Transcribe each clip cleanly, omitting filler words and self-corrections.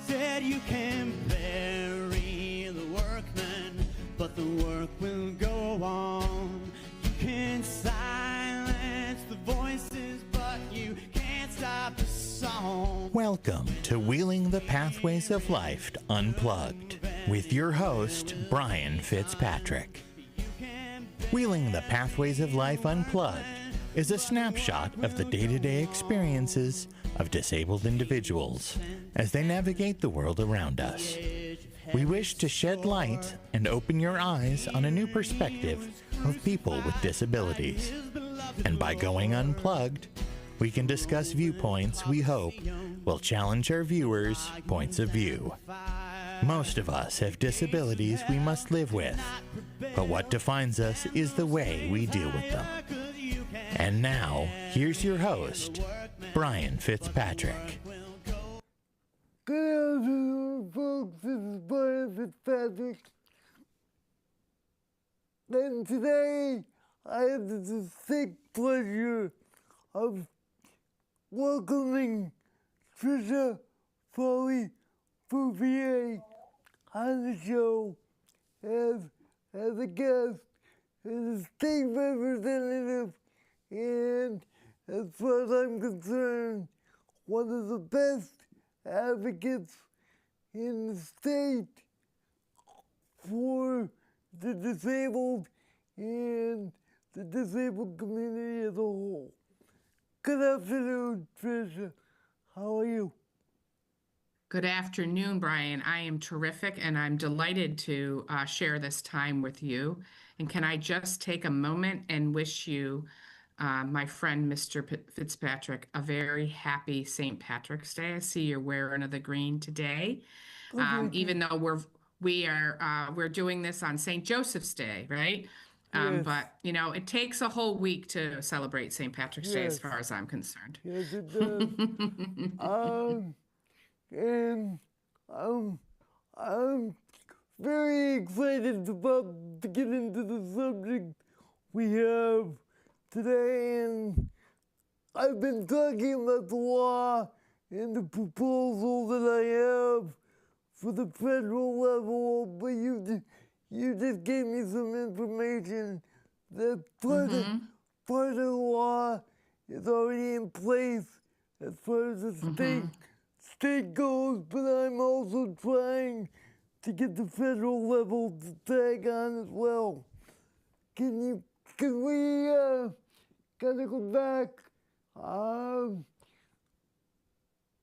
Said you can bury the workman, but the work will go on. You can silence the voices, but you can't stop the song. Welcome to Wheeling the Pathways of Life Unplugged with your host, Brain Fitzpatrick. Wheeling the Pathways of Life Unplugged is a snapshot of the day-to-day experiences of disabled individuals as they navigate the world around us. We wish to shed light and open your eyes on a new perspective of people with disabilities. And by going unplugged, we can discuss viewpoints we hope will challenge our viewers' points of view. Most of us have disabilities we must live with, but what defines us is the way we deal with them. And now, here's your host, Brain Fitzpatrick. Good afternoon, folks. This is Brain Fitzpatrick. And today, I have the distinct pleasure of welcoming Trisha Foley Bouvier on the show as a guest, as a state representative, and as far as I'm concerned, one of the best advocates in the state for the disabled and the disabled community as a whole. Good afternoon, Trisha. How are you? Good afternoon, Brian. I am terrific, and I'm delighted to share this time with you. And can I just take a moment and wish you, my friend, Mr. Fitzpatrick, a very happy St. Patrick's Day. I see you're wearing the green today, even though we're doing this on St. Joseph's Day, right? Yes. But, you know, it takes a whole week to celebrate St. Patrick's Day as Yes. far as I'm concerned. Yes, it does. And I'm very excited to get into the subject we have today, and I've been talking about the law and the proposal that I have for the federal level, but you just gave me some information that part of the law is already in place as far as the state goes, but I'm also trying to get the federal level to tag on as well. Can we kind of go back?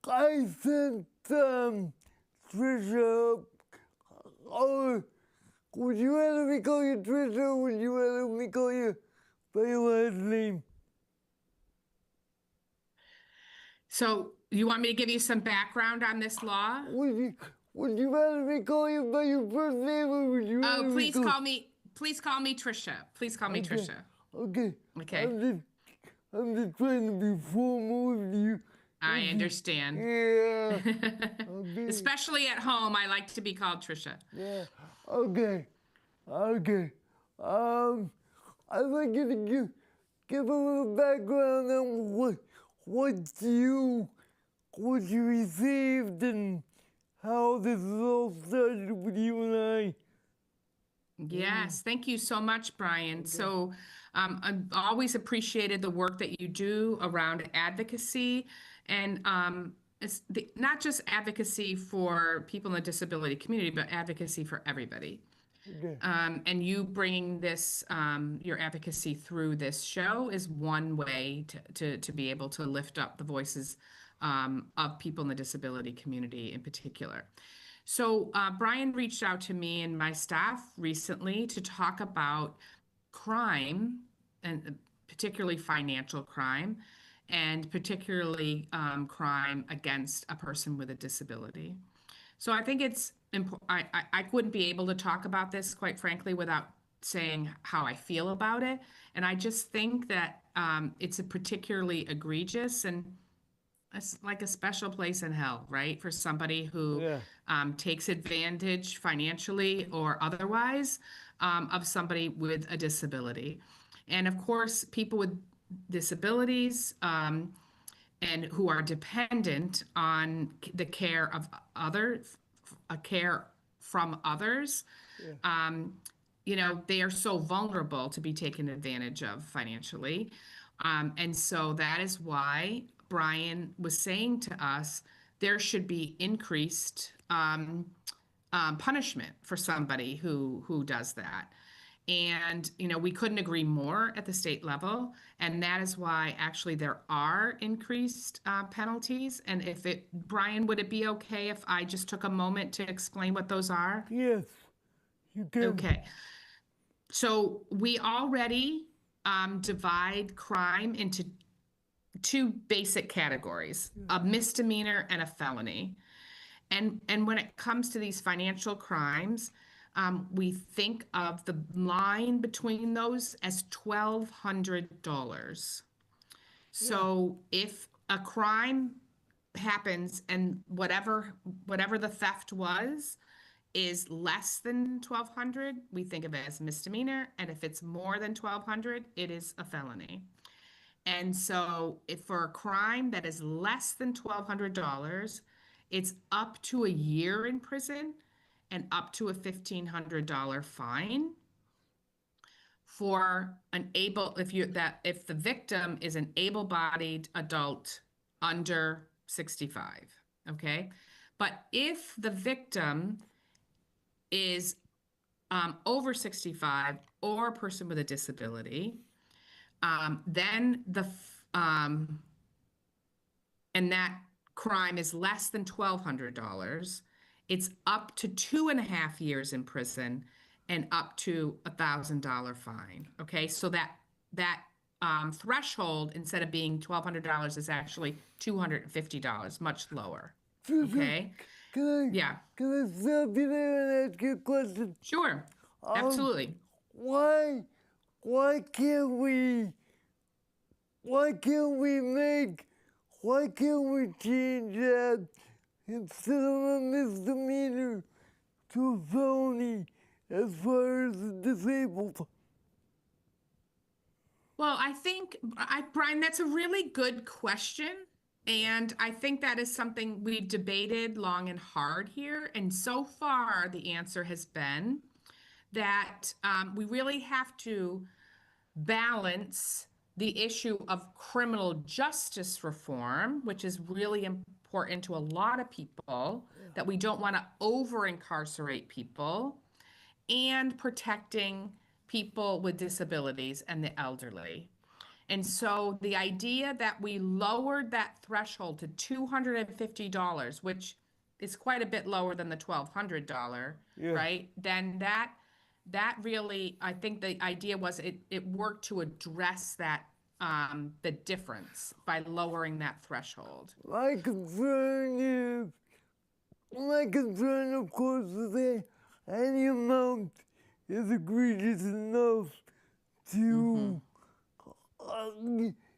I sent Trisha, would you rather me call you Trisha, or would you rather me call you by your last name? So you want me to give you some background on this law? Would you rather me call you by your first name, or would you rather Please call me Trisha. Please call me Trisha. Okay. Okay. I'm just trying to be formal with you. I understand. Yeah. Okay. Especially at home, I like to be called Trisha. Yeah. Okay. I'd like you to give a little background on what you received and how this all started with you and I. Yes, thank you so much, Brian. So I've always appreciated the work that you do around advocacy, and it's not just advocacy for people in the disability community, but advocacy for everybody. Okay. And you bringing this, your advocacy through this show is one way to be able to lift up the voices of people in the disability community in particular. So Brian reached out to me and my staff recently to talk about crime, and particularly financial crime, and particularly crime against a person with a disability. So I think it's important. I wouldn't be able to talk about this, quite frankly, without saying how I feel about it. And I just think that it's a particularly egregious and it's like a special place in hell, right? For somebody who takes advantage financially or otherwise of somebody with a disability. And of course, people with disabilities and who are dependent on the care of others, a care from others, they are so vulnerable to be taken advantage of financially. And so that is why Brian was saying to us there should be increased punishment for somebody who does that. And, we couldn't agree more at the state level. And that is why actually there are increased penalties. And Brian, would it be okay if I just took a moment to explain what those are? Yes, you can. Okay. So we already divide crime into two basic categories, a misdemeanor and a felony. And when it comes to these financial crimes, we think of the line between those as $1,200. So if a crime happens and whatever the theft was is less than 1,200, we think of it as misdemeanor, and if it's more than 1,200, it is a felony. And so if for a crime that is less than $1,200, it's up to a year in prison and up to a $1,500 fine. For if the victim is an able-bodied adult under 65, okay? But if the victim is over 65 or a person with a disability, then and that crime is less than $1,200, it's up to 2.5 years in prison and up to $1,000 fine. Okay, so that threshold, instead of being $1,200, is actually $250, much lower. Okay. Can I stop you there and ask you a question? Sure, absolutely. Why can't we change that instead of a misdemeanor to a felony as far as the disabled? Well, I think, Brian, that's a really good question. And I think that is something we've debated long and hard here. And so far, the answer has been that we really have to balance the issue of criminal justice reform, which is really important to a lot of people, that we don't want to over-incarcerate people, and protecting people with disabilities and the elderly. And so the idea that we lowered that threshold to $250, which is quite a bit lower than the $1,200, right? Then that really, I think the idea was it worked to address that, the difference by lowering that threshold. My concern, of course, is that any amount is egregious enough to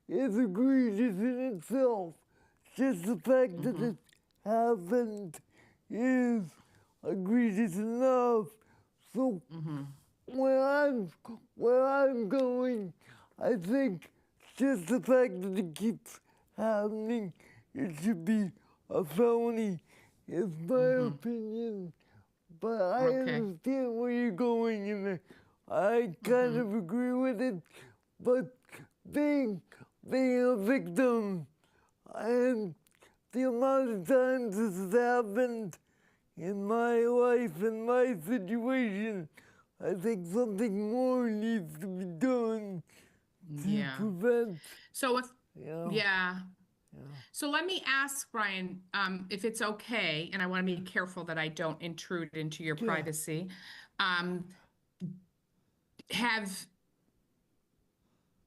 is egregious in itself. Just the fact that it happened is egregious enough. So where I'm going, I think just the fact that it keeps happening, it should be a felony, is my opinion. But I understand where you're going, and I kind of agree with it. But being a victim, and the amount of times this has happened in my life, in my situation, I think something more needs to be done to prevent. So So let me ask, Brian, if it's okay, and I want to be careful that I don't intrude into your privacy.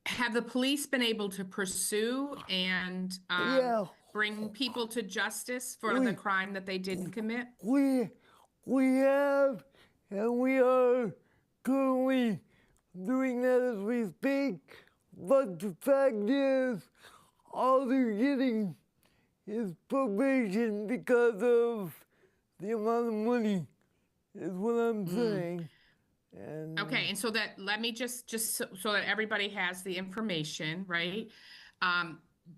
Have the police been able to pursue and bring people to justice for the crime that they didn't commit? We have, and we are currently doing that as we speak. But the fact is, all they're getting is probation because of the amount of money, is what I'm saying. And okay, and so that, let me just so that everybody has the information, right?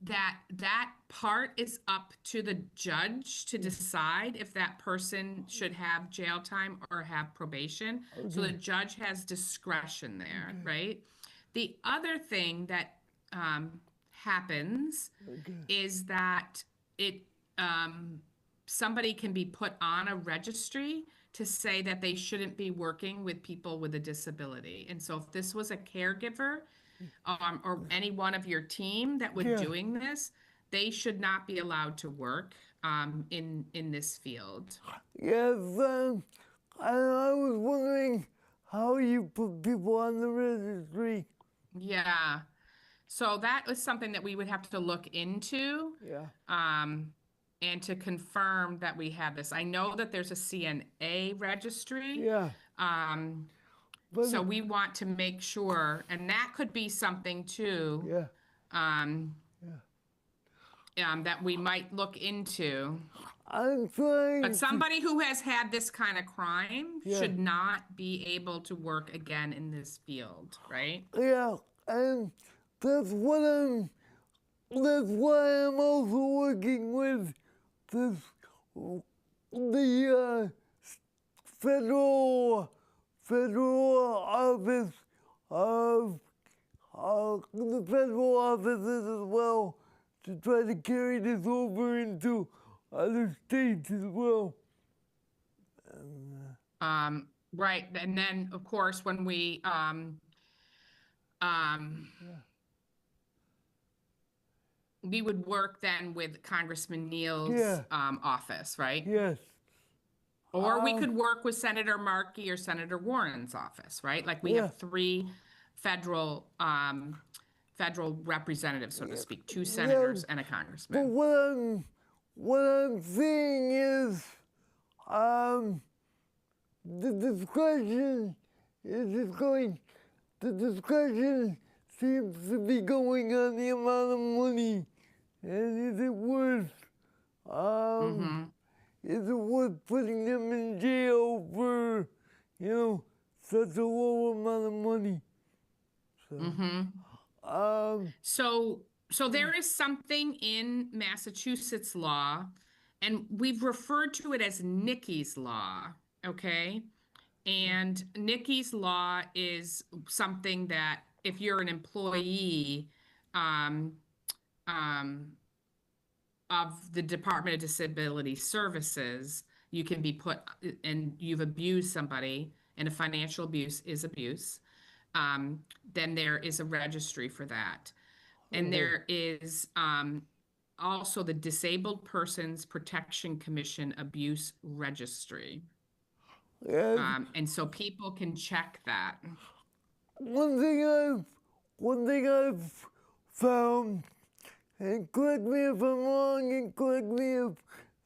that part is up to the judge to decide if that person should have jail time or have probation. So the judge has discretion there, right? The other thing that happens is that it somebody can be put on a registry to say that they shouldn't be working with people with a disability. And so if this was a caregiver, or any one of your team that was doing this, they should not be allowed to work in this field. Yes, I was wondering how you put people on the registry. Yeah. So that was something that we would have to look into. Yeah. And to confirm that we have this. I know that there's a CNA registry. Yeah. So we want to make sure, and that could be something too. That we might look into. I'm trying. But somebody who has had this kind of crime should not be able to work again in this field, right? Yeah, and that's why I'm also working with the federal office of the federal offices as well, to try to carry this over into other states as well. Right, and then of course when we we would work then with Congressman Neal's office, right? Yes. Or we could work with Senator Markey or Senator Warren's office, right? Like we have 3 federal representatives, so to speak, 2 senators and a congressman. But what I'm seeing is the discussion seems to be going on the amount of money, and is it worth putting them in jail for such a low amount of money? So there is something in Massachusetts law, and we've referred to it as Nikki's law, okay? And Nikki's law is something that if you're an employee of the Department of Disability Services, you can be put, and you've abused somebody, and a financial abuse is abuse, then there is a registry for that. And there is also the Disabled Persons Protection Commission Abuse Registry. And so people can check that. One thing I've found, and correct me if I'm wrong, and correct me if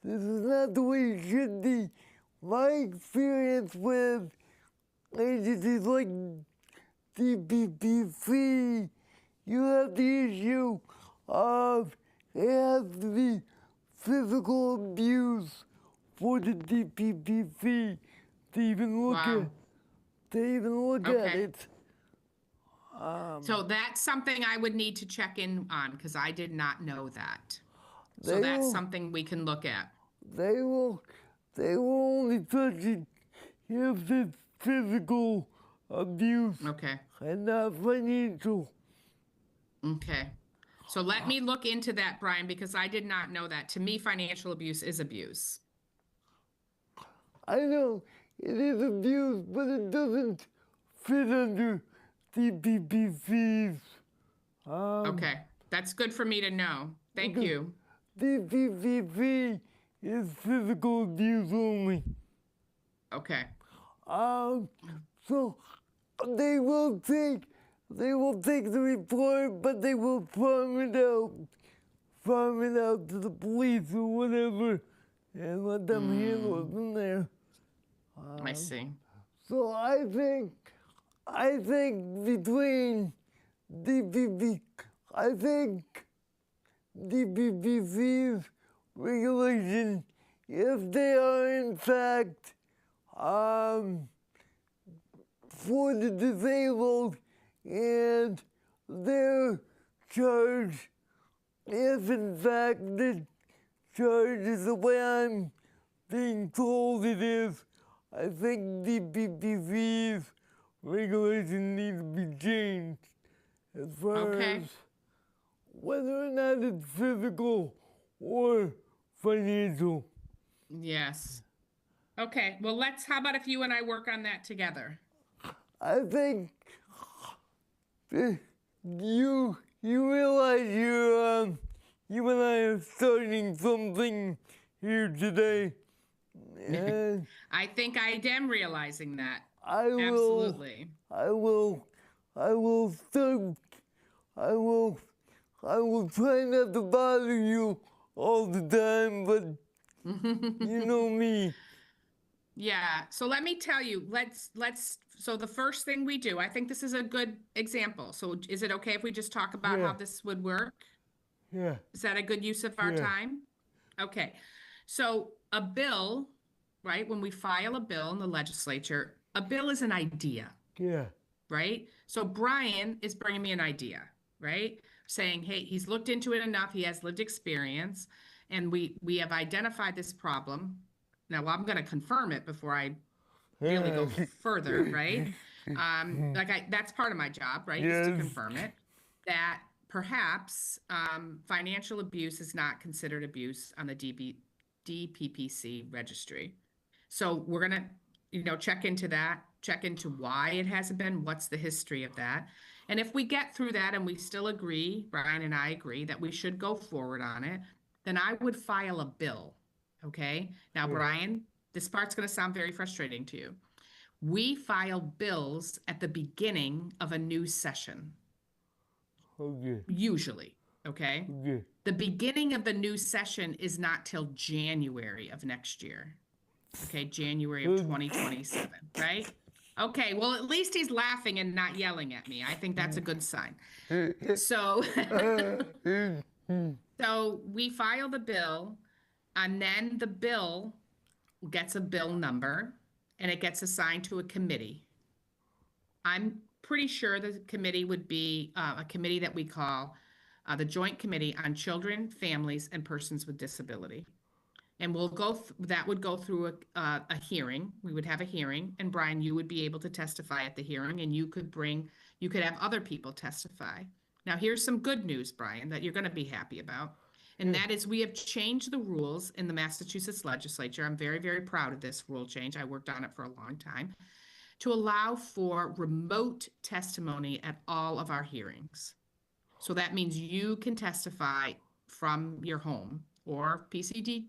this is not the way it should be, my experience with agencies like DPPC, you have the issue of it has to be physical abuse for the DPPC to even look at it. So that's something I would need to check in on, because I did not know that. So that's something we can look at. They will only touch it if it's physical abuse. Okay. And not financial. Okay. So let me look into that, Brian, because I did not know that. To me, financial abuse is abuse. I know it is abuse, but it doesn't fit under DPPCs. Okay. That's good for me to know. Thank you. DPPC is physical abuse only. Okay. So they will take the report, but they will farm it out to the police or whatever, and let them handle it from there. I see. So I think between DPPC's regulation, if they are in fact for the disabled, and they're charged if in fact the charge is the way I'm being told it is, I think the PPC's regulation needs to be changed as far Okay. as whether or not it's physical or financial. Yes. Okay. Well, how about if you and I work on that together? I think you realize you and I are starting something here today. And I think I am realizing that. I will Absolutely. I will start I will try not to bother you all the time, but you know me. Yeah. So let me tell you, so the first thing we do, I think this is a good example. So is it okay if we just talk about how Yeah. this would work? Yeah. Is that a good use of our Yeah. time? Okay. So a bill, right? When we file a bill in the legislature, a bill is an idea, Yeah. right? So Brian is bringing me an idea, right? Saying, hey, he's looked into it enough, he has lived experience, and we have identified this problem. Now, I'm going to confirm it before I really go further, right? That's part of my job, right? Is to Yes. confirm it. That perhaps financial abuse is not considered abuse on the DPPC registry. So we're gonna, check into that, check into why it hasn't been, what's the history of that. And if we get through that and we still agree, Brian and I agree that we should go forward on it, then I would file a bill. Okay. Now, Brian, this part's gonna sound very frustrating to you. We file bills at the beginning of a new session, Okay. usually. Okay. Okay. The beginning of the new session is not till January of next year. Okay, January of 2027, right? Okay, well, at least he's laughing and not yelling at me. I think that's a good sign. So, so we file the bill, and then the bill gets a bill number, and it gets assigned to a committee. I'm pretty sure the committee would be a committee that we call the Joint Committee on Children, Families, and Persons with Disability. And that would go through a hearing. We would have a hearing, and Brian, you would be able to testify at the hearing, and you could have other people testify. Now, here's some good news, Brian, that you're going to be happy about. And that is, we have changed the rules in the Massachusetts legislature. I'm very, very proud of this rule change. I worked on it for a long time, to allow for remote testimony at all of our hearings. So that means you can testify from your home or PCD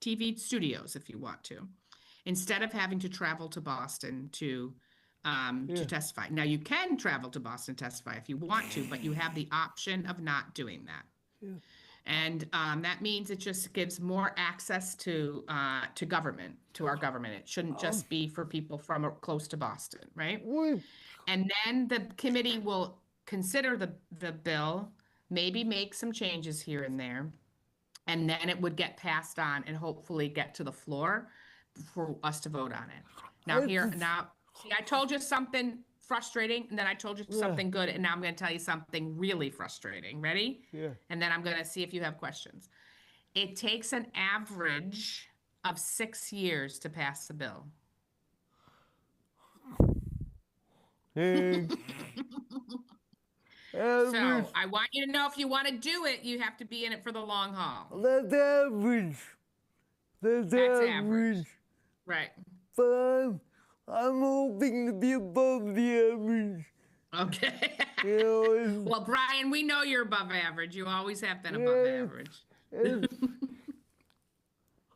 TV studios if you want to, instead of having to travel to Boston to testify. Now, you can travel to Boston to testify if you want to, but you have the option of not doing that. Yeah. And that means it just gives more access to government, to our government. It shouldn't just be for people from close to Boston, right? And then the committee will consider the bill, maybe make some changes here and there, and then it would get passed on and hopefully get to the floor for us to vote on it. Now, see, I told you something frustrating, and then I told you something good, and now I'm going to tell you something really frustrating. Ready? Yeah. And then I'm going to see if you have questions. It takes an average of 6 years to pass the bill. So I want you to know, if you want to do it, you have to be in it for the long haul. That's average. That's average. Right. But I'm hoping to be above the average. Okay. You know, well, Brian, we know you're above average. You always have been above average. and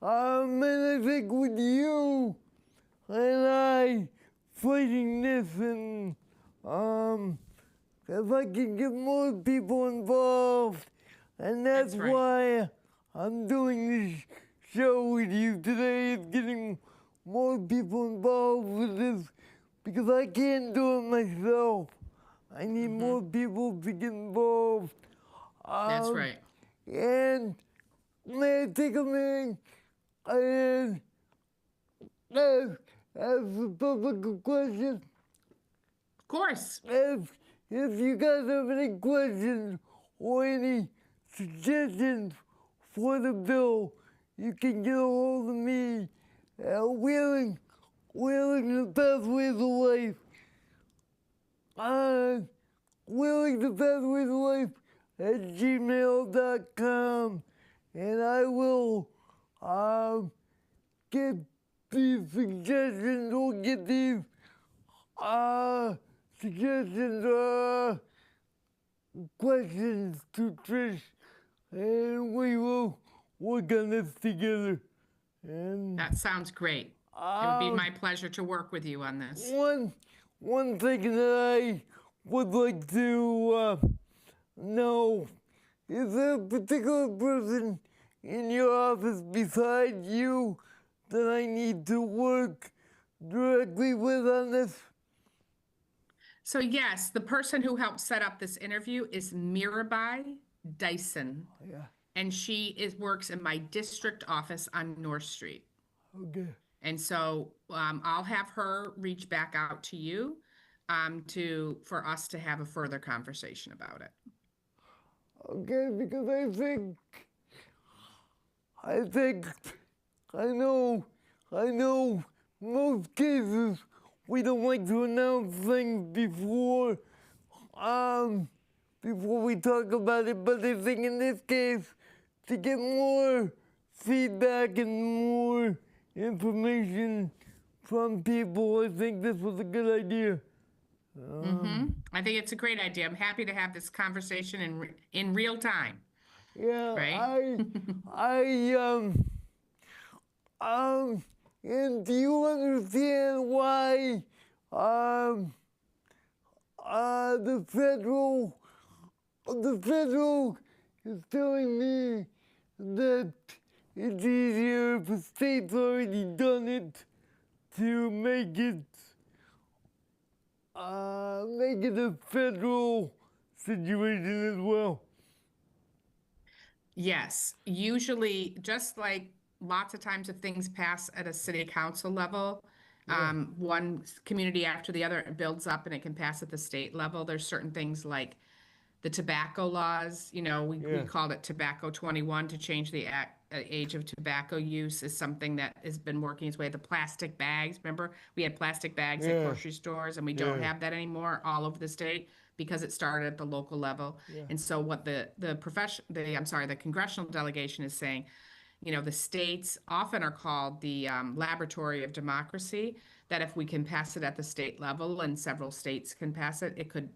I think with you and I fighting this, and if I can get more people involved, and that's right. why I'm doing this show with you today, is getting more people involved with this, because I can't do it myself. I need more people to get involved. That's right. And may I take a minute and ask the public a question? Of course. If you guys have any questions or any suggestions for the bill, you can get a hold of me at Wheeling the Pathways of Life. Wheeling the Pathways of Life at gmail.com, and I will get these suggestions or get these suggestions, questions to Trish, and we will work on this together. And That sounds great. It would be my pleasure to work with you on this. one thing that I would like to know, is there a particular person in your office beside you that I need to work directly with on this? So yes, the person who helped set up this interview is Mirabai Dyson, Yeah. and she works in my district office on North Street. Okay. And so I'll have her reach back out to you for us to have a further conversation about it. Okay, because I know most cases we don't like to announce things before we talk about it, but I think in this case, to get more feedback and more information from people, I think this was a good idea. I think it's a great idea. I'm happy to have this conversation in real time. Yeah, Right? And do you understand why the federal is telling me that it's easier if a state's already done it to make it a federal situation as well? Yes, usually, just like lots of times if things pass at a city council level, one community after the other, it builds up and it can pass at the state level. There's certain things like the tobacco laws, we called it Tobacco 21 to change the age of tobacco use is something that has been working its way. The plastic bags, remember we had plastic bags at grocery stores, and we don't have that anymore all over the state because it started at the local level. And so what the congressional delegation is saying, the states often are called the laboratory of democracy, that if we can pass it at the state level and several states can pass it, it could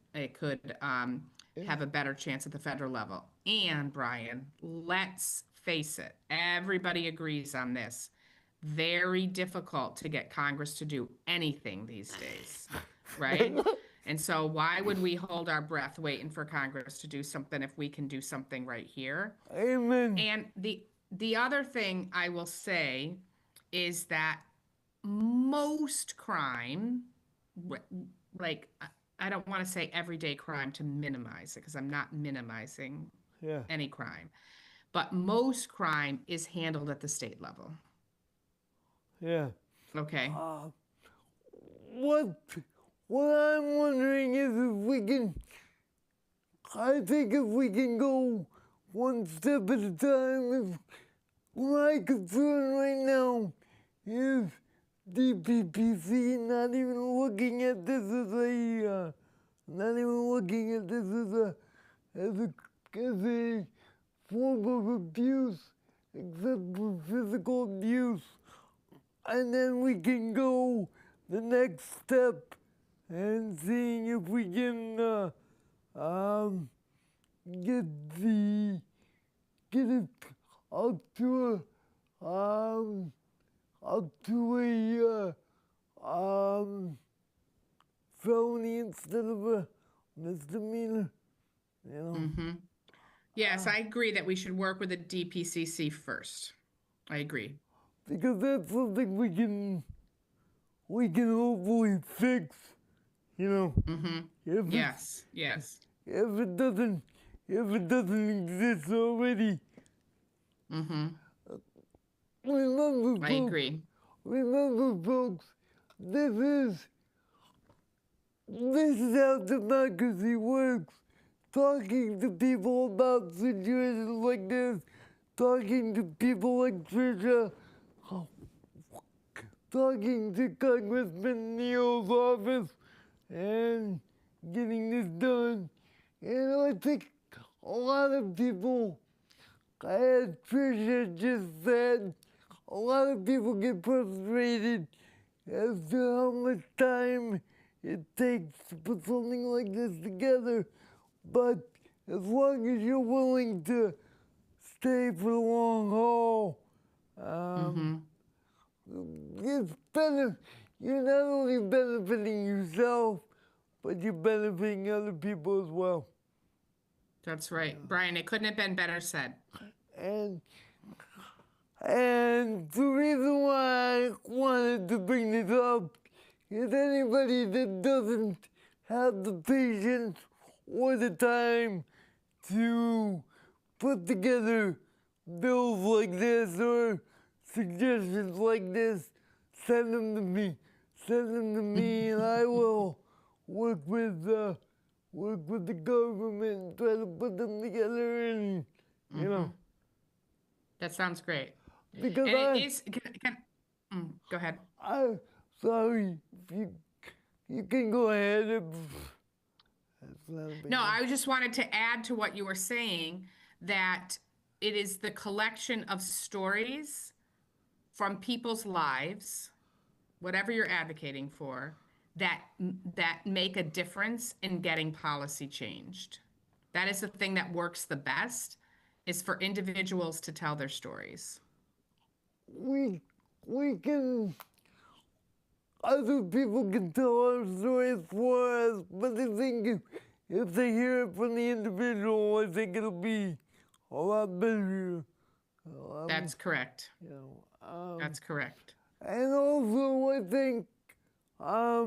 have a better chance at the federal level. And Brian, let's face it, everybody agrees on this. Very difficult to get Congress to do anything these days, right? And so why would we hold our breath waiting for Congress to do something if we can do something right here? Amen. And the other thing I will say is that most crime, like I don't want to say everyday crime to minimize it, because I'm not minimizing any crime, but most crime is handled at the state level. Yeah. Okay. What I'm wondering is I think if we can go one step at a time, my concern right now is DPPC not even looking at this as a form of abuse, except for physical abuse. And then we can go the next step and seeing if we can get it up to a felony instead of a misdemeanor. Yes, I agree that we should work with the DPCC first. I agree. Because that's something we can hopefully fix, Yes. If it doesn't exist already. Remember, I agree. Remember, folks, this is how democracy works. talking to people about situations like this, talking to people like Trisha, talking to Congressman Neal's office, and getting this done. And I think a lot of people, as Trisha just said, a lot of people get frustrated as to how much time it takes to put something like this together. But as long as you're willing to stay for the long haul, it's better. You're not only benefiting yourself, but you're benefiting other people as well. That's right. Brian, it couldn't have been better said. And the reason why I wanted to bring this up is anybody that doesn't have the patience or the time to put together bills like this or suggestions like this, send them to me. Send them to me, and I will work with the government, try to put them together, and you know. That sounds great. Because And it is. Go ahead. I'm sorry. You can go ahead. No, I just wanted to add to what you were saying that it is the collection of stories from people's lives, whatever you're advocating for, that make a difference in getting policy changed. That is the thing that works the best, is for individuals to tell their stories. We can, other people can tell our stories for us, but I think if they hear it from the individual, I think it'll be a lot better. That's correct. You know, That's correct. and also, I think a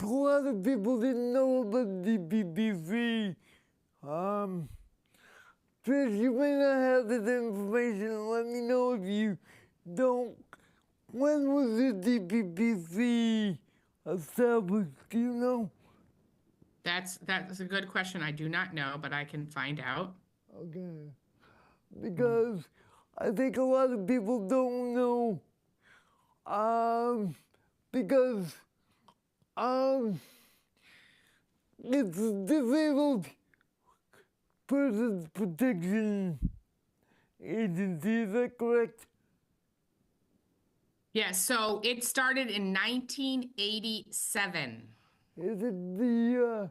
lot of people didn't know about DPPC. Trish, you may not have this information. Let me know if you don't. When was the DPPC established? Do you know? That's a good question. I do not know, but I can find out. Okay. Because I think a lot of people don't know. Because it's Disabled Persons Protection Agency, is that correct? Yeah, so it started in 1987. Is it the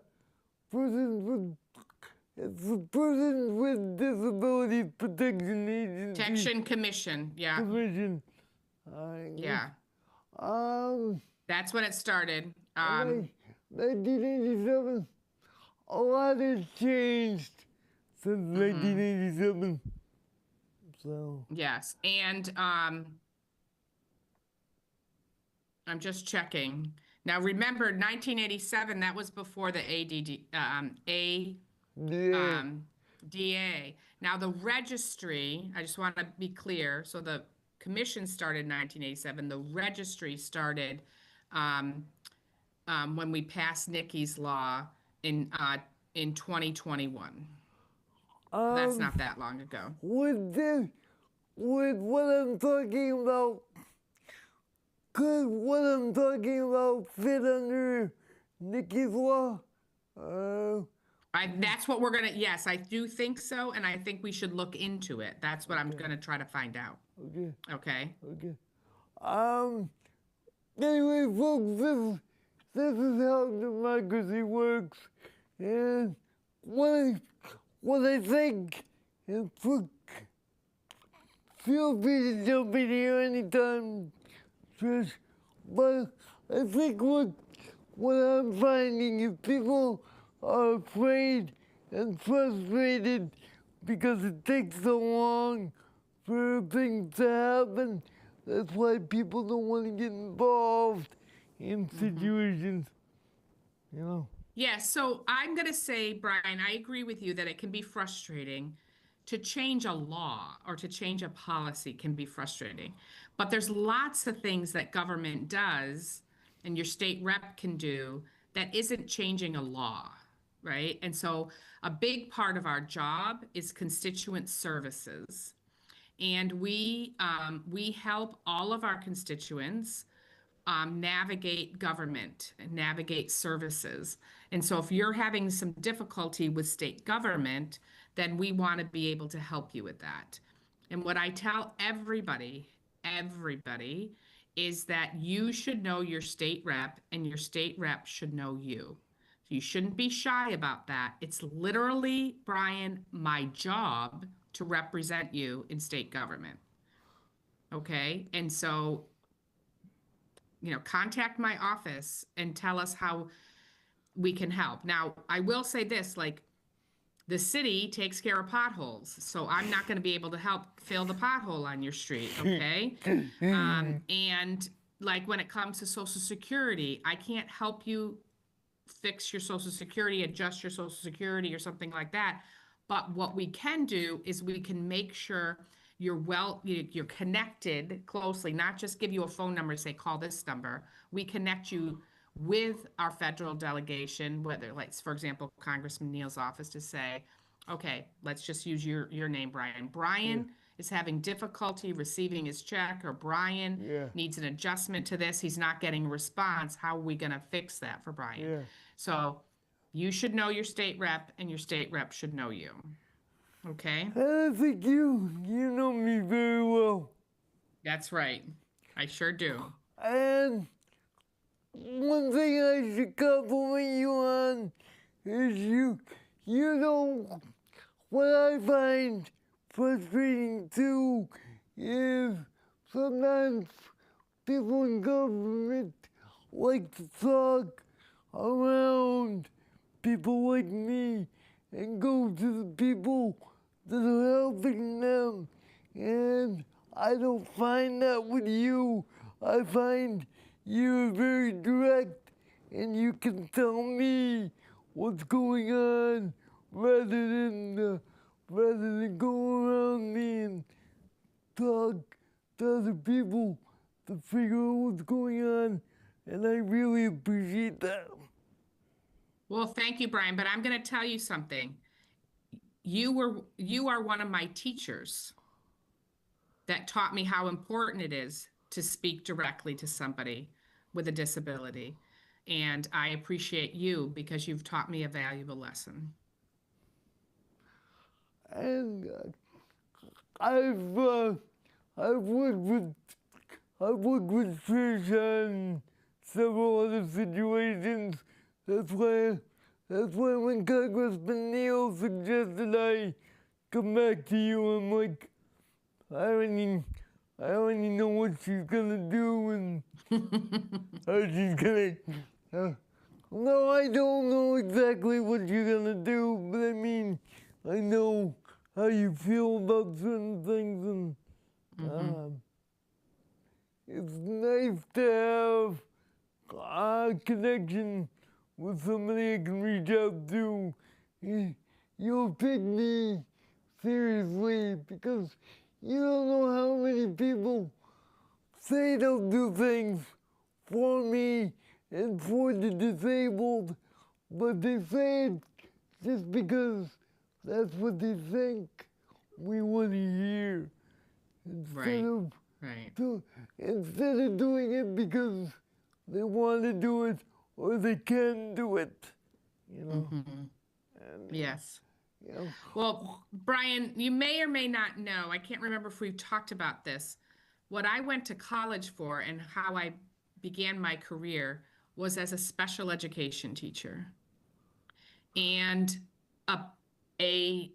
it's the Persons with Disabilities Protection Agency? Protection Commission, yeah. Commission. Yeah. Um, That's when it started. 1987. A lot has changed since 1987. So. Yes, and I'm just checking. Now remember, 1987, that was before the DA. Now the registry, I just want to be clear, so the commission started in 1987. The registry started when we passed Nikki's law in 2021. That's not that long ago. Would what I'm talking about, could what I'm talking about fit under Nikki's law? That's what we're gonna, yes, I do think so, and I think we should look into it. That's what I'm gonna try to find out. Okay. Okay? Okay. Anyway, folks, this is how democracy works. And what I think is, feel free to jump in here anytime, Trish. But I think what I'm finding is people are afraid and frustrated because it takes so long for things to happen. That's why people don't want to get involved in situations, you know. Yeah, so I'm going to say, Brian, I agree with you that it can be frustrating to change a law or to change a policy can be frustrating. But there's lots of things that government does and your state rep can do that isn't changing a law, right? And so a big part of our job is constituent services. And we help all of our constituents navigate government and navigate services. And so if you're having some difficulty with state government, then we want to be able to help you with that. And what I tell everybody is that you should know your state rep and your state rep should know you. So you shouldn't be shy about that. It's literally, Brian, my job to represent you in state government. Okay? And so, contact my office and tell us how we can help. Now, I will say this, like, the city takes care of potholes, so I'm not going to be able to help fill the pothole on your street, okay? And like when it comes to Social Security, I can't help you fix your Social Security, adjust your Social Security or something like that. But what we can do is we can make sure you're connected closely, not just give you a phone number and say, call this number. We connect you with our federal delegation, whether, like, for example, Congressman Neal's office, to say, okay, let's just use your name, Brian. Brian is having difficulty receiving his check, or Brian needs an adjustment to this. He's not getting a response. How are we going to fix that for Brian? So you should know your state rep, and your state rep should know you. Okay? I think you know me very well. That's right. I sure do. And one thing I should compliment you on is you know, what I find frustrating too is sometimes people in government like to talk around people like me and go to the people that are helping them. And I don't find that with you. I find you're very direct and you can tell me what's going on rather than go around me and talk to other people to figure out what's going on. And I really appreciate that. Well, thank you, Brian, but I'm going to tell you something. You are one of my teachers that taught me how important it is to speak directly to somebody with a disability. And I appreciate you because you've taught me a valuable lesson. And I've worked with Trish on several other situations. That's why when Congressman Neal suggested I come back to you, I'm like, I already know what she's gonna do and how she's gonna. No, I don't know exactly what you're gonna do, but I mean, I know how you feel about certain things, and it's nice to have a connection with somebody I can reach out to. You'll take me seriously because you don't know how many people say they'll do things for me and for the disabled, but they say it just because that's what they think we want to hear. Instead of doing it because they want to do it or they can do it, you know. And, yes. You know. Well, Brian, you may or may not know, I can't remember if we've talked about this. What I went to college for and how I began my career was as a special education teacher. And a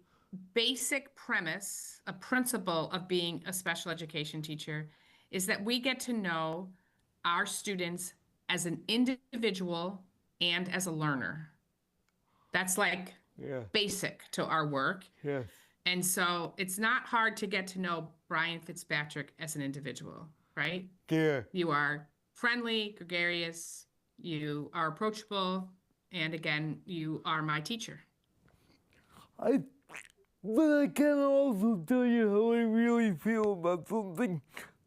basic premise, a principle of being a special education teacher is that we get to know our students as an individual and as a learner. That's like basic to our work. Yes. And so it's not hard to get to know Brian Fitzpatrick as an individual, right? Yeah. You are friendly, gregarious, you are approachable, and again, you are my teacher. But I can also tell you how I really feel about something.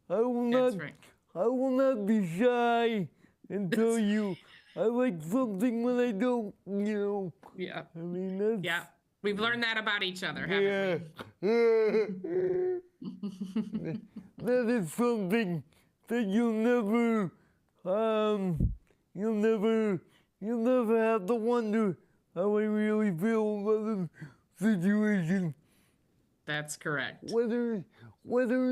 I will not be shy and tell you I like something when I don't, Yeah. I mean, that's... Yeah. We've learned that about each other, Yeah. haven't we? That is something that you'll never have to wonder how I really feel about the situation. That's correct. Whether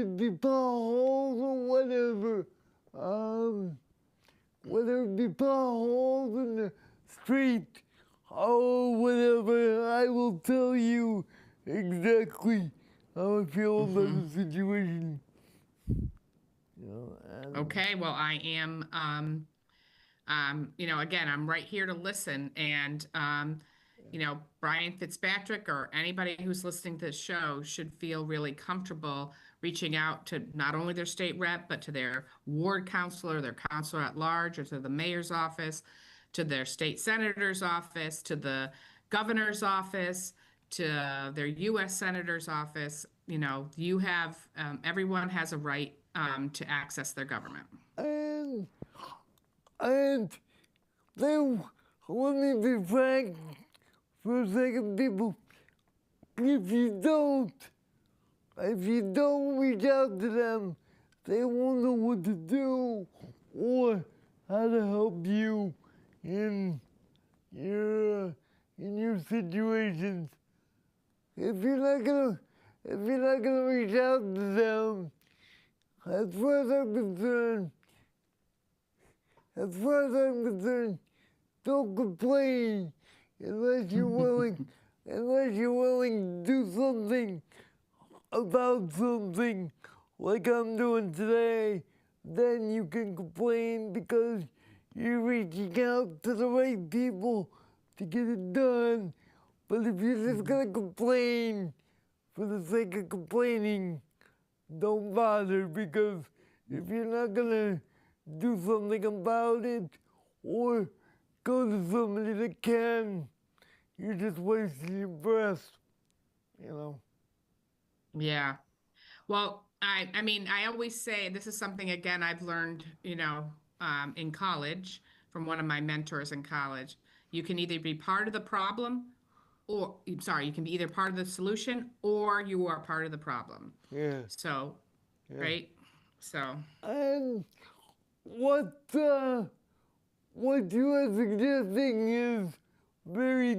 it be potholes or whatever, whether it be potholes in the street or whatever, I will tell you exactly how I feel about the situation. Okay, well, I am, again, I'm right here to listen. And, Brian Fitzpatrick or anybody who's listening to this show should feel really comfortable reaching out to not only their state rep, but to their ward counselor, their counselor at large, or to the mayor's office, to their state senator's office, to the governor's office, to their U.S. senator's office. Everyone has a right to access their government. And then let me be frank for a second, people. If you don't reach out to them, they won't know what to do or how to help you in your situations. If you're not gonna reach out to them, as far as I'm concerned, don't complain unless you're willing to do something about something like I'm doing today. Then you can complain because you're reaching out to the right people to get it done. But if you're just gonna complain for the sake of complaining, don't bother, because if you're not gonna do something about it or go to somebody that can, you're just wasting your breath, Yeah. Well, I always say this is something, again, I've learned, in college from one of my mentors in college. You can either be part of the problem you can be either part of the solution or you are part of the problem. Yeah. So, Yeah. right? So. And what you are suggesting is very,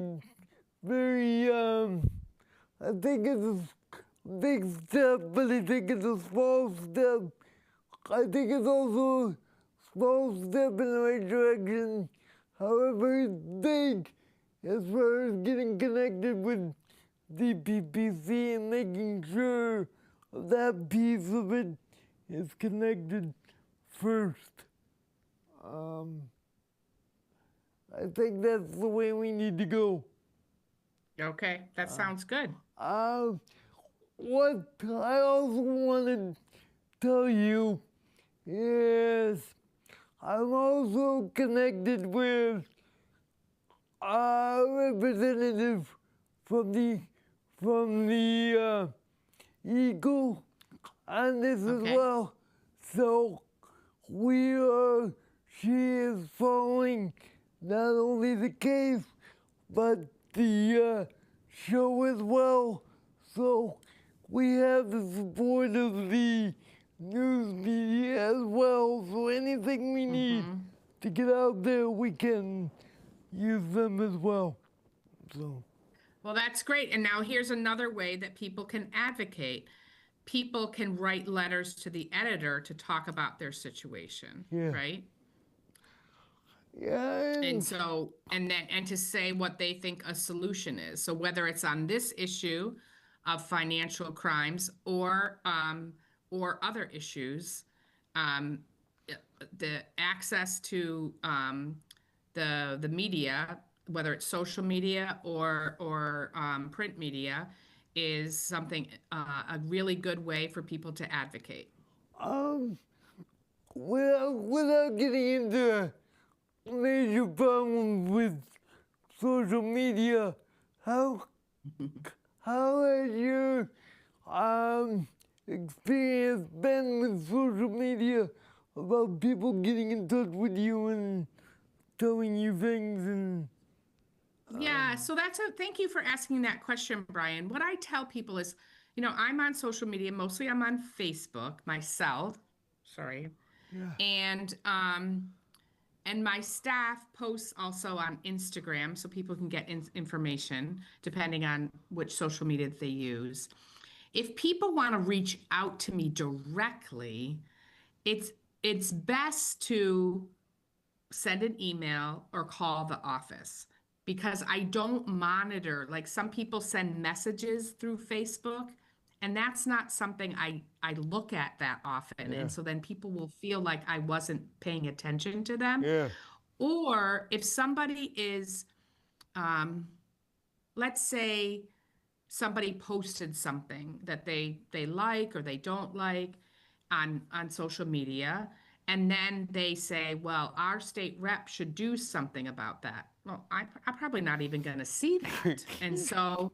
very, I think it's a big step, but I think it's a small step. I think it's also a small step in the right direction. However, it's big as far as getting connected with DPPC and making sure that piece of it is connected first. I think that's the way we need to go. Okay, that sounds good. What I also want to tell you is I'm also connected with a representative from the Eagle on this as well. So she is following not only the case, but the show as well. So we have the support of the news media as well. So anything we need to get out there, we can use them as well. So. Well, that's great. And now here's another way that people can advocate. People can write letters to the editor to talk about their situation, right? Yeah. And so, and to say what they think a solution is. So whether it's on this issue of financial crimes or other issues, the access to the media, whether it's social media or print media, is something a really good way for people to advocate. Without getting into major problems with social media, how has your experience been with social media about people getting in touch with you and telling you things and Yeah, so thank you for asking that question, Brian. What I tell people is, I'm on social media, mostly I'm on Facebook myself, sorry. yeah, And my staff posts also on Instagram so people can get information depending on which social media they use. If people want to reach out to me directly, it's best to send an email or call the office because I don't monitor, like some people send messages through Facebook, and that's not something I look at that often. Yeah. And so then people will feel like I wasn't paying attention to them. yeah, Or if somebody is, let's say somebody posted something that they like or they don't like on social media, and then they say, well, our state rep should do something about that. Well, I'm probably not even going to see that. And so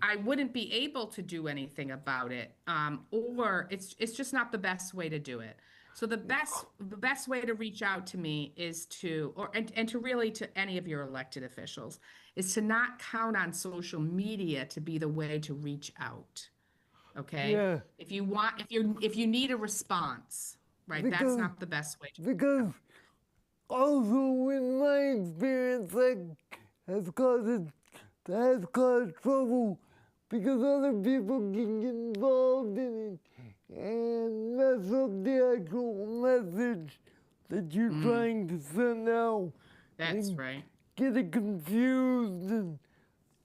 I wouldn't be able to do anything about it. Or it's just not the best way to do it. So the best way to reach out to me is and to really to any of your elected officials is to not count on social media to be the way to reach out. Okay? Yeah. If you need a response, right? That's Because- not the best way to because also in my experience, has caused trouble because other people can get involved in it and mess up the actual message that you're trying to send out. That's and right. Get it confused and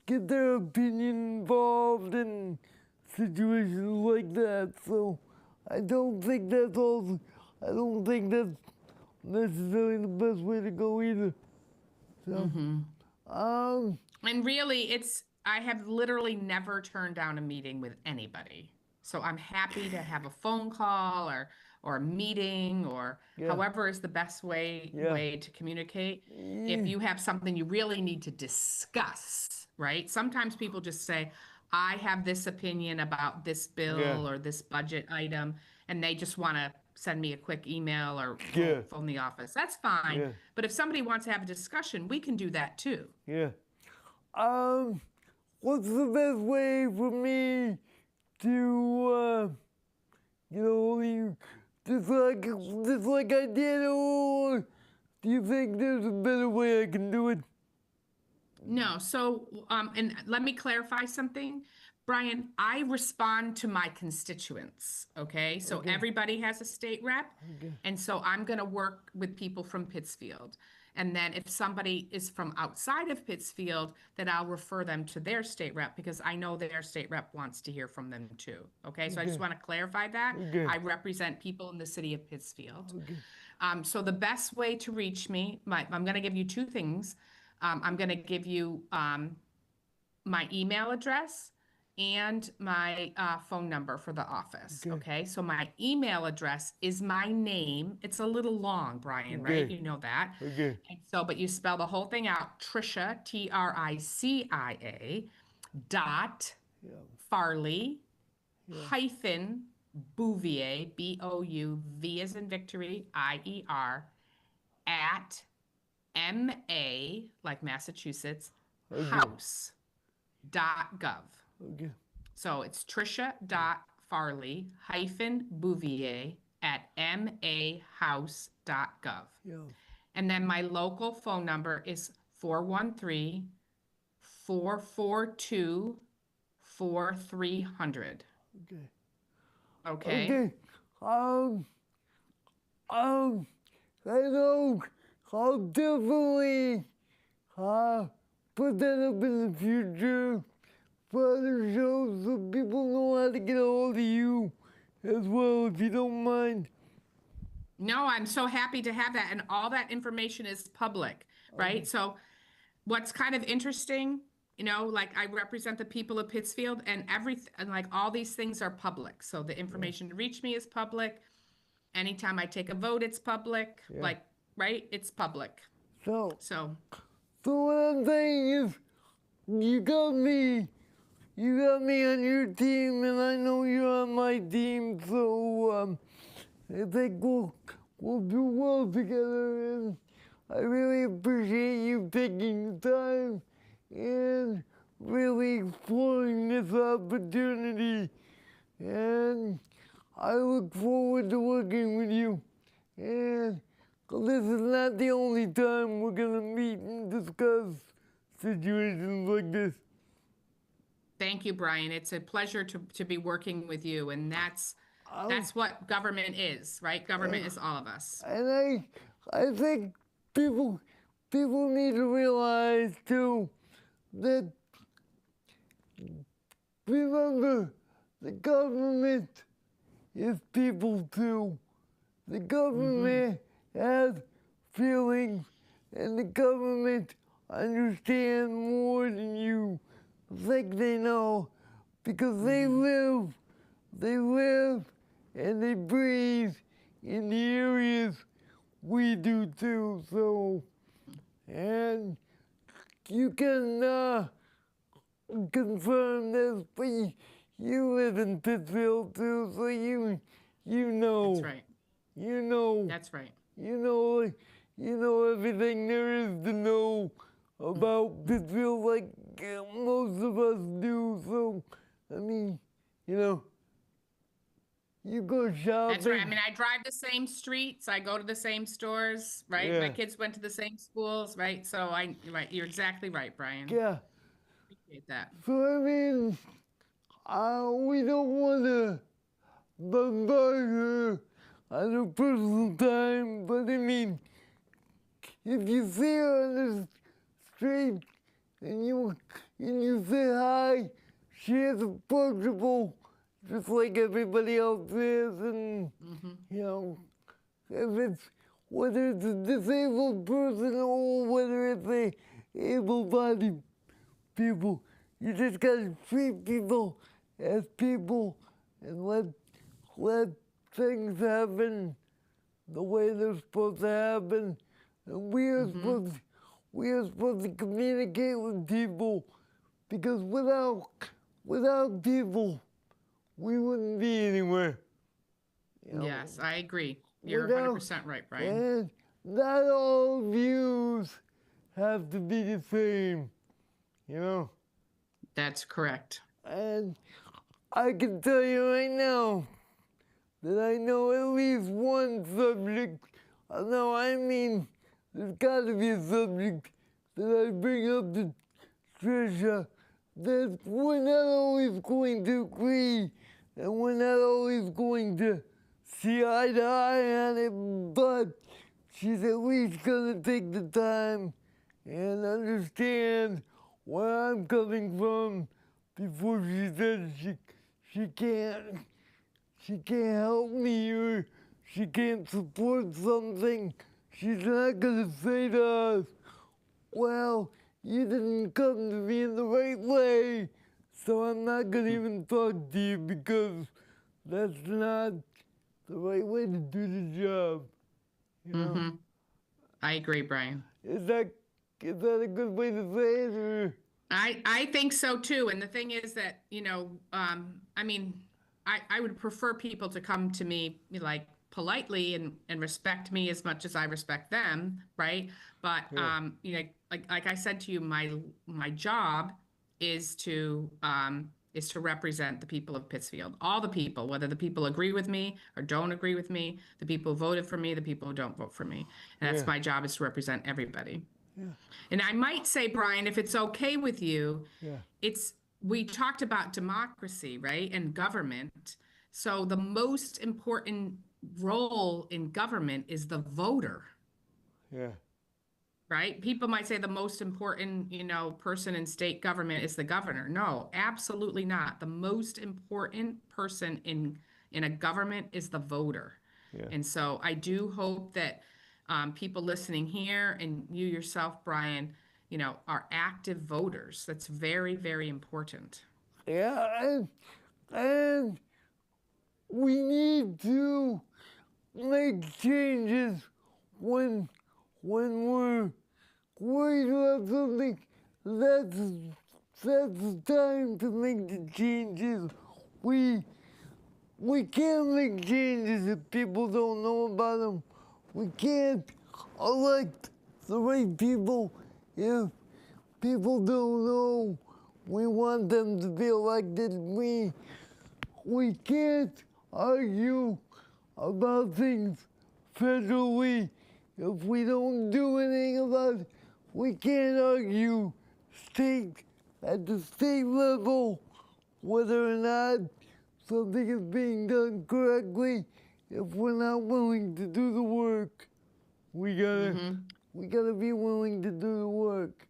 get their opinion involved in situations like that. So I don't think that's necessarily the best way to go either. So, And really, I have literally never turned down a meeting with anybody. So I'm happy to have a phone call or a meeting or however is the best way to communicate. If you have something you really need to discuss, right? Sometimes people just say, I have this opinion about this bill or this budget item, and they just want to send me a quick email or phone the office. That's fine. Yeah. But if somebody wants to have a discussion, we can do that too. yeah. What's the best way for me to, just like I did, or do you think there's a better way I can do it? No, so, and let me clarify something. Brian, I respond to my constituents, okay? So everybody has a state rep, and so I'm gonna work with people from Pittsfield. And then if somebody is from outside of Pittsfield, then I'll refer them to their state rep because I know their state rep wants to hear from them too, okay? So I just wanna clarify that. I represent people in the city of Pittsfield. So the best way to reach me, I'm gonna give you two things. I'm going to give you my email address and my phone number for the office. Okay. So my email address is my name. It's a little long, Brian, right? You know that. Okay. And so, but you spell the whole thing out, Tricia, Tricia, dot Farley hyphen Bouvier, Bouv as in victory, IER, at MA, like Massachusetts, house.gov. Okay. So it's Tricia.Farley-Bouvier at mahouse.gov. Yeah. And then my local phone number is 413-442-4300. Okay. Okay? Okay. I know I'll definitely put that up in the future for other shows so people know how to get a hold of you as well, if you don't mind. No, I'm so happy to have that. And all that information is public, right? So what's kind of interesting, like I represent the people of Pittsfield and like all these things are public. So the information to reach me is public. Anytime I take a vote, it's public. Like, right? It's public. So So what I'm saying is, you got me on your team, and I know you're on my team. So I think we'll do well together, and I really appreciate you taking the time and really exploring this opportunity. And I look forward to working with you. And this is not the only time we're going to meet and discuss situations like this. Thank you, Brian. It's a pleasure to be working with you, and that's what government is, right? Government is all of us. And I think people need to realize too that, remember, the government is people too. The government has feelings, and the government understands more than you think they know, because they live and they breathe in the areas we do too. So, and you can confirm this, but you live in Pittsfield too, so you know. That's right. You know. That's right. You know everything there is to know about Pittsfield, like most of us do. So, I mean, you go shopping. That's right. I mean, I drive the same streets. I go to the same stores, right? Yeah. My kids went to the same schools, right? So right. You're exactly right, Brian. Yeah. Appreciate that. So, I mean, we don't want to bombard her on her personal time, but I mean, if you see her on the street and you say hi, she is approachable, just like everybody else is, and whether it's a disabled person or whether it's a able-bodied people, you just gotta treat people as people and let things happen the way they're supposed to happen. And we are supposed to communicate with people, because without people, we wouldn't be anywhere. Yes, I agree. You're 100% right, Brian. And not all views have to be the same, That's correct. And I can tell you right now that I know at least one subject. No, I mean, there's got to be a subject that I bring up to Tricia that we're not always going to agree, and we're not always going to see eye to eye on it, but she's at least going to take the time and understand where I'm coming from before she says she can't help me or she can't support something. She's not gonna say to us, well, you didn't come to me in the right way, so I'm not gonna even talk to you because that's not the right way to do the job. I agree, Brian. Is that a good way to say it, or? I think so too. And the thing is that, I mean, I would prefer people to come to me like politely and respect me as much as I respect them, right? But like I said to you, my job is to represent the people of Pittsfield, all the people, whether the people agree with me or don't agree with me, the people who voted for me, the people who don't vote for me. And that's my job, is to represent everybody. Yeah. And I might say, Brian, if it's okay with you, we talked about democracy, right, and government. So the most important role in government is the voter. Yeah. Right? People might say the most important, person in state government is the governor. No, absolutely not. The most important person in a government is the voter. Yeah. And so I do hope that people listening here, and you yourself, Brian, are active voters. That's very, very important. Yeah, and we need to make changes when we're worried about something. That's the time to make the changes. We can't make changes if people don't know about them. We can't elect the right people. If people don't know, we want them to be elected. We can't argue about things federally if we don't do anything about it. We can't argue at the state level whether or not something is being done correctly if we're not willing to do the work. We gotta be willing to do the work.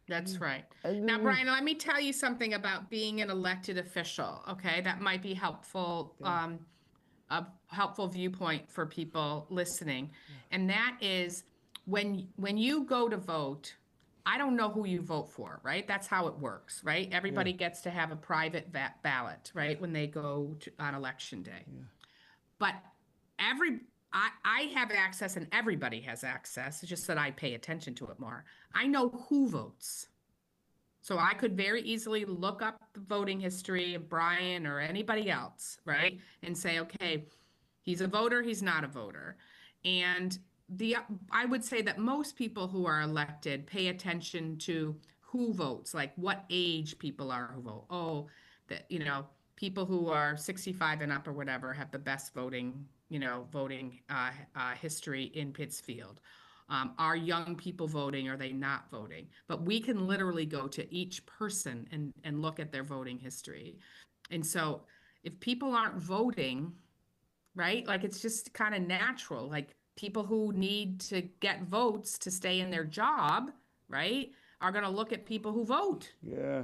That's right. And Now, then Brian, let me tell you something about being an elected official, okay? That might be helpful, a helpful viewpoint for people listening. And that is when you go to vote, I don't know who you vote for, right? That's how it works, right? Everybody gets to have a private ballot, right, when they go on election day. But I have access and everybody has access. It's just that I pay attention to it more. I know who votes. So I could very easily look up the voting history of Brian or anybody else, right? And say, okay, he's a voter, he's not a voter. And I would say that most people who are elected pay attention to who votes, like what age people are who vote. Oh, that, people who are 65 and up or whatever have the best voting history in Pittsfield. Are young people voting? Are they not voting? But we can literally go to each person and look at their voting history. And so if people aren't voting, right, like it's just kind of natural, like people who need to get votes to stay in their job, right, are going to look at people who vote. Yeah.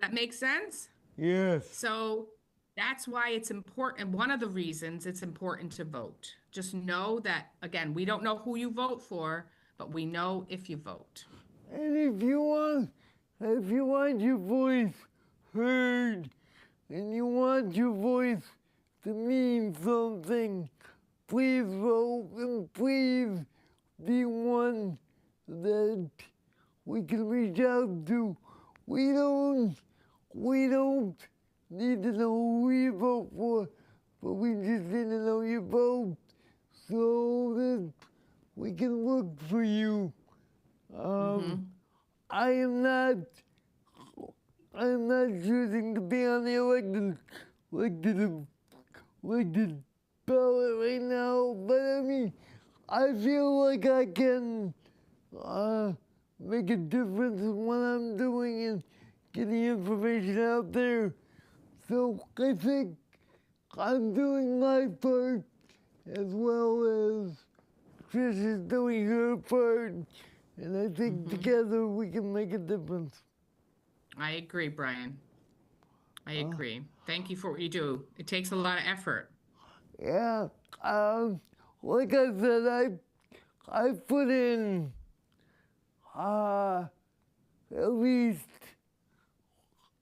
That makes sense? Yes. So that's why it's important. One of the reasons it's important to vote. Just know that, again, we don't know who you vote for, but we know if you vote. And if you want your voice heard, and you want your voice to mean something, please vote and please be one that we can reach out to. We don't need to know who you vote for, but we just need to know your vote so that we can look for you. I am not choosing to be on the elected ballot right now, but I mean, I feel like I can make a difference in what I'm doing and getting information out there. So I think I'm doing my part as well as Trish is doing her part. And I think together we can make a difference. I agree, Brian. I agree. Thank you for what you do. It takes a lot of effort. Yeah. Like I said, I put in at least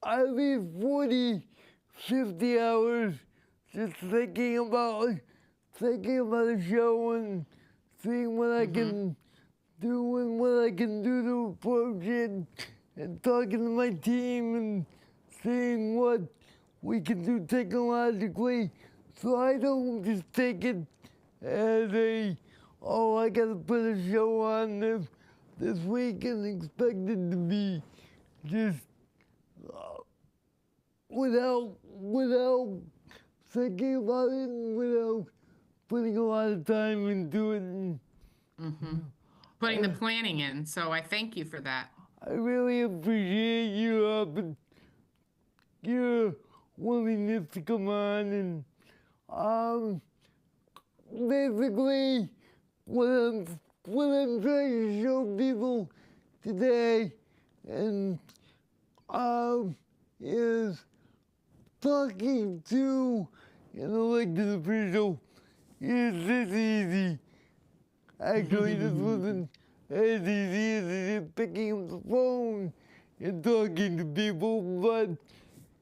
40, 50 hours just thinking about the show and seeing what I can do and what I can do to approach it, and talking to my team and seeing what we can do technologically, so I don't just take it as I gotta put a show on this week and expect it to be just without thinking about it and without putting a lot of time into it. Putting the planning in, so I thank you for that. I really appreciate your willingness to come on, and basically what I'm trying to show people today and is talking to an elected official is this easy. Actually, this wasn't as easy as just picking up the phone and talking to people, but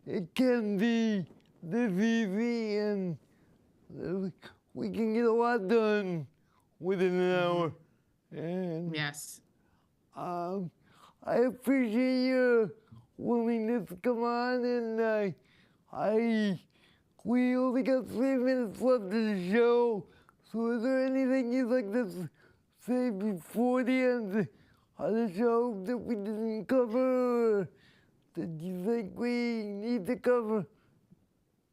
it can be this easy, and we can get a lot done within an hour. And Yes. I appreciate your willingness to come on, and we only got 3 minutes left of the show, so is there anything you'd like to say before the end of the show that we didn't cover, that you think we need to cover?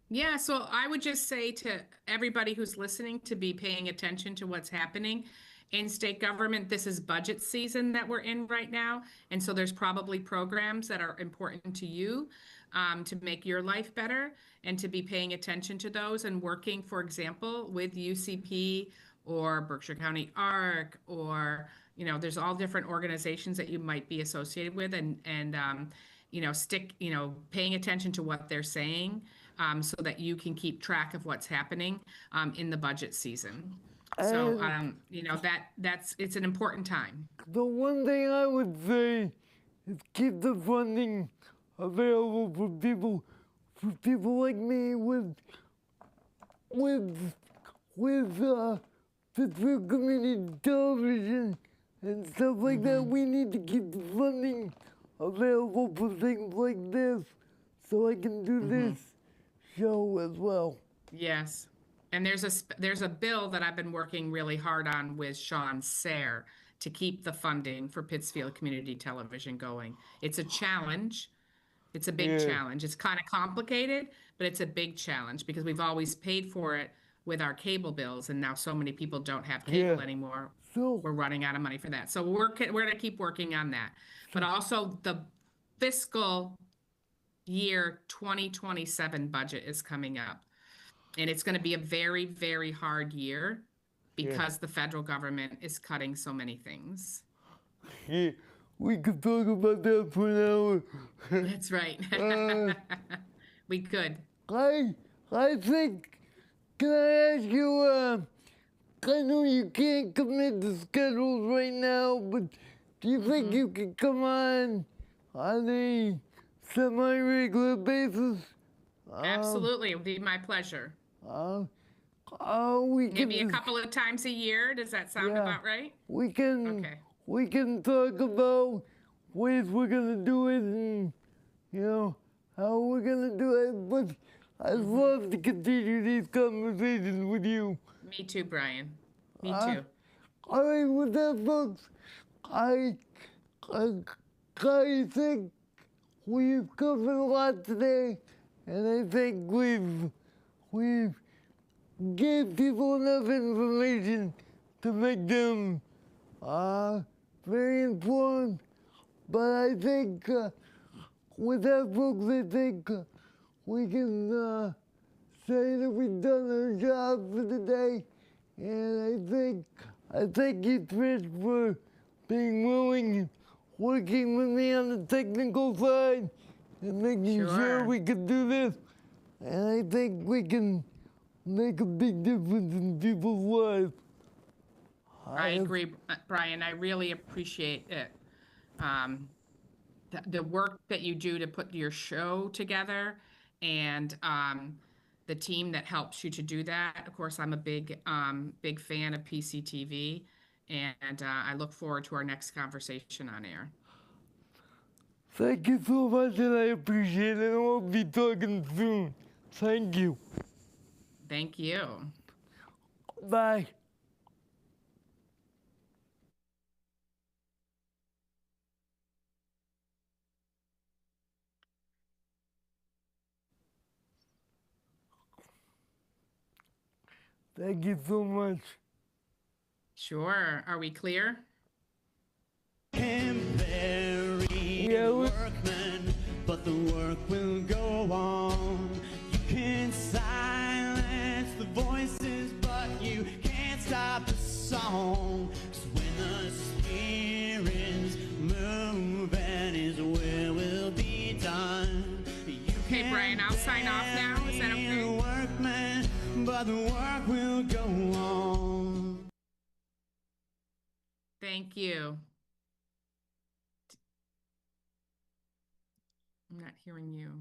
Yeah, so I would just say to everybody who's listening to be paying attention to what's happening in state government. This is budget season that we're in right now. And so there's probably programs that are important to you to make your life better and to be paying attention to those and working, for example, with UCP or Berkshire County ARC or, there's all different organizations that you might be associated with and paying attention to what they're saying so that you can keep track of what's happening in the budget season. So, it's an important time. The one thing I would say is keep the funding available for people like me with Pittsburgh Community Television and stuff like that. We need to keep the funding available for things like this so I can do this show as well. Yes. And there's a bill that I've been working really hard on with Sean Sayre to keep the funding for Pittsfield Community Television going. It's a challenge. It's a big challenge. It's kind of complicated, but it's a big challenge because we've always paid for it with our cable bills, and now so many people don't have cable anymore. So we're running out of money for that. So we're going to keep working on that. But also the fiscal year 2027 budget is coming up. And it's going to be a very, very hard year because the federal government is cutting so many things. Yeah, we could talk about that for an hour. That's right. We could. I think, can I ask you, I know you can't commit to schedules right now, but do you think you could come on a semi-regular basis? Absolutely. It would be my pleasure. We can Maybe a couple of times a year. Does that sound about right? We can talk about ways we're gonna do it and how we're gonna do it. But I'd love to continue these conversations with you. Me too, Brian. Me too. All right, with that, folks, I think we've covered a lot today, and I think we've gave people enough information to make them very informed. But I think with that, folks, I think we can say that we've done our job for the day. And I thank you, Trish, for being willing and working with me on the technical side and making sure we could do this. And I think we can make a big difference in people's lives. I agree, Brian. I really appreciate it. The work that you do to put your show together and the team that helps you to do that. Of course, I'm a big fan of PCTV, and I look forward to our next conversation on air. Thank you so much, and I appreciate it. We'll be talking soon. Thank you. Thank you. Bye. Thank you so much. Sure. Are we clear? Can bury the workman, but the work will go on. You can silence the voices, but you can't stop the song. 'Cause when the spirit's moving is where we'll be done. Okay, Brian, I'll sign off now. Is that okay? Workman, but the work will go on. Thank you. I'm not hearing you.